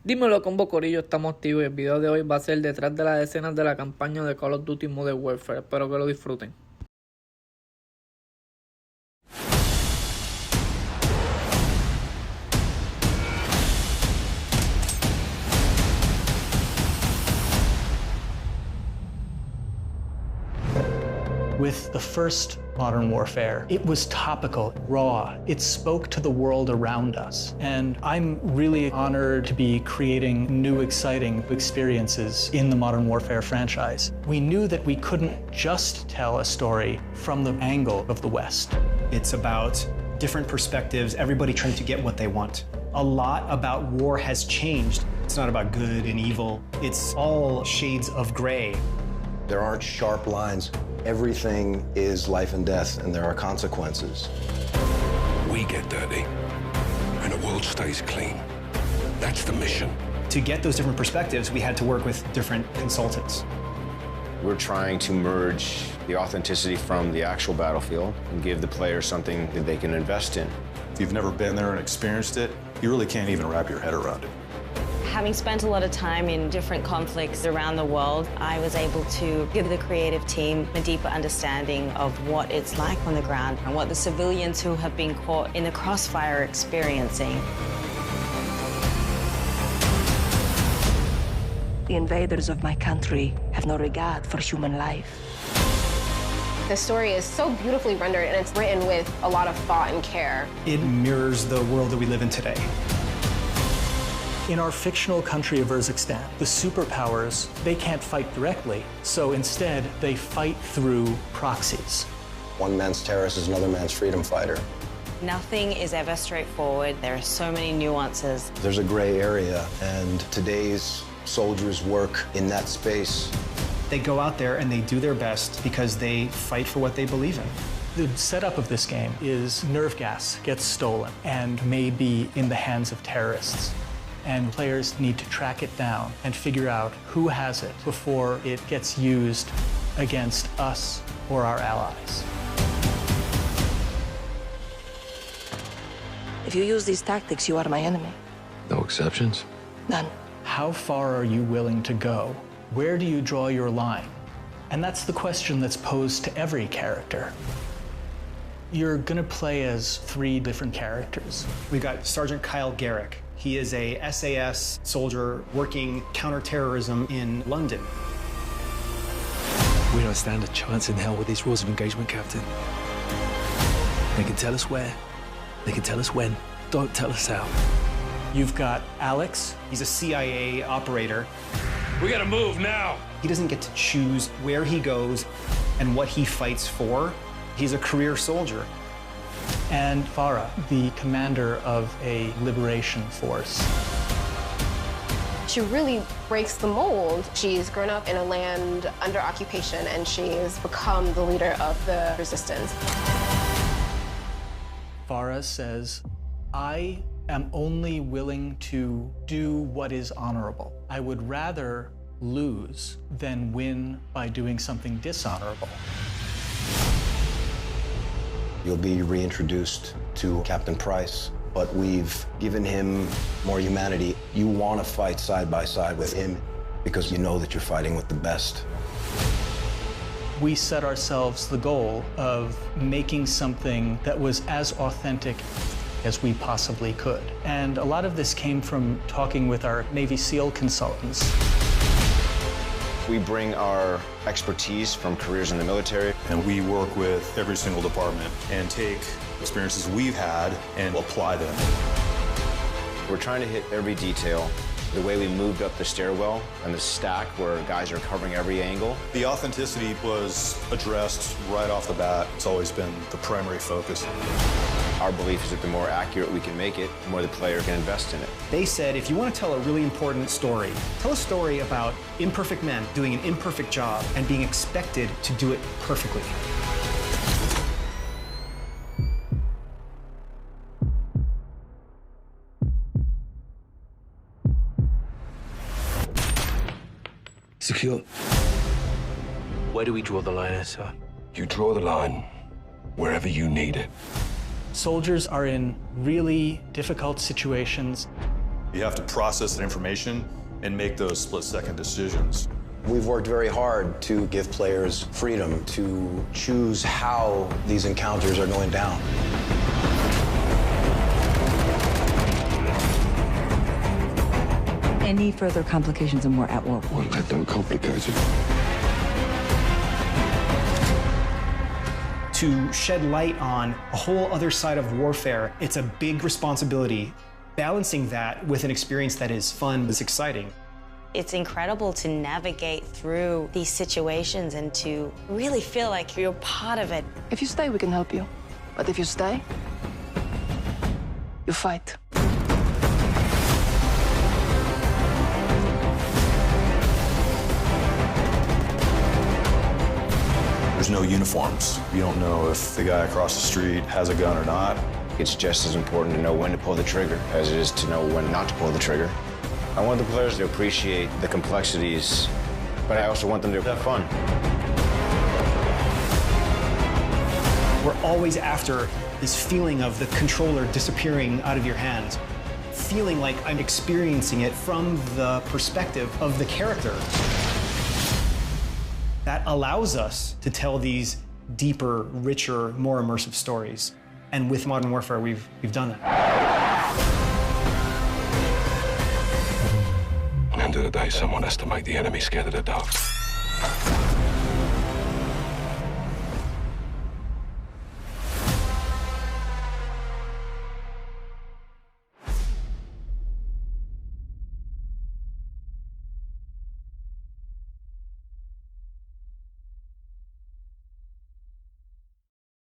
Dímelo combo corillo, estamos activos y el video de hoy va a ser detrás de las escenas de la campaña de Call of Duty Modern Warfare. Espero que lo disfruten. With the first Modern Warfare, it was topical, raw. It spoke to the world around us. And I'm really honored to be creating new, exciting experiences in the Modern Warfare franchise. We knew that we couldn't just tell a story from the angle of the West. It's about different perspectives, everybody trying to get what they want. A lot about war has changed. It's not about good and evil. It's all shades of gray. There aren't sharp lines. Everything is life and death, and there are consequences. We get dirty, and the world stays clean. That's the mission. To get those different perspectives, we had to work with different consultants. We're trying to merge the authenticity from the actual battlefield and give the player something that they can invest in. If you've never been there and experienced it, you really can't even wrap your head around it. Having spent a lot of time in different conflicts around the world, I was able to give the creative team a deeper understanding of what it's like on the ground and what the civilians who have been caught in the crossfire are experiencing. The invaders of my country have no regard for human life. The story is so beautifully rendered, and it's written with a lot of thought and care. It mirrors the world that we live in today. In our fictional country of Urzikstan, the superpowers, they can't fight directly, so instead they fight through proxies. One man's terrorist is another man's freedom fighter. Nothing is ever straightforward. There are so many nuances. There's a gray area, and today's soldiers work in that space. They go out there and they do their best because they fight for what they believe in. The setup of this game is nerve gas gets stolen and may be in the hands of terrorists. And players need to track it down and figure out who has it before it gets used against us or our allies. If you use these tactics, you are my enemy. No exceptions? None. How far are you willing to go? Where do you draw your line? And that's the question that's posed to every character. You're gonna play as 3 different characters. We've got Sergeant Kyle Garrick. He is a SAS soldier working counterterrorism in London. We don't stand a chance in hell with these rules of engagement, Captain. They can tell us where, they can tell us when, don't tell us how. You've got Alex. He's a CIA operator. We gotta move now! He doesn't get to choose where he goes and what he fights for. He's a career soldier. And Farah, the commander of a liberation force. She really breaks the mold. She's grown up in a land under occupation, and she's become the leader of the resistance. Farah says, I am only willing to do what is honorable. I would rather lose than win by doing something dishonorable. You'll be reintroduced to Captain Price, but we've given him more humanity. You want to fight side by side with him because you know that you're fighting with the best. We set ourselves the goal of making something that was as authentic as we possibly could. And a lot of this came from talking with our Navy SEAL consultants. We bring our expertise from careers in the military. And we work with every single department and take experiences we've had and apply them. We're trying to hit every detail. The way we moved up the stairwell and the stack where guys are covering every angle. The authenticity was addressed right off the bat. It's always been the primary focus. Our belief is that the more accurate we can make it, the more the player can invest in it. They said, if you want to tell a really important story, tell a story about imperfect men doing an imperfect job and being expected to do it perfectly. Secure. Where do we draw the line, sir? You draw the line wherever you need it. Soldiers are in really difficult situations. You have to process that information and make those split-second decisions. We've worked very hard to give players freedom to choose how these encounters are going down. Any further complications and we're at war. Won't let them complicate it. To shed light on a whole other side of warfare, it's a big responsibility. Balancing that with an experience that is fun, is exciting. It's incredible to navigate through these situations and to really feel like you're part of it. If you stay, we can help you. But if you stay, you fight. There's no uniforms. You don't know if the guy across the street has a gun or not. It's just as important to know when to pull the trigger as it is to know when not to pull the trigger. I want the players to appreciate the complexities, but I also want them to have fun. We're always after this feeling of the controller disappearing out of your hands, feeling like I'm experiencing it from the perspective of the character. That allows us to tell these deeper, richer, more immersive stories. And with Modern Warfare, we've done that. At the end of the day, someone has to make the enemy scared of the dark.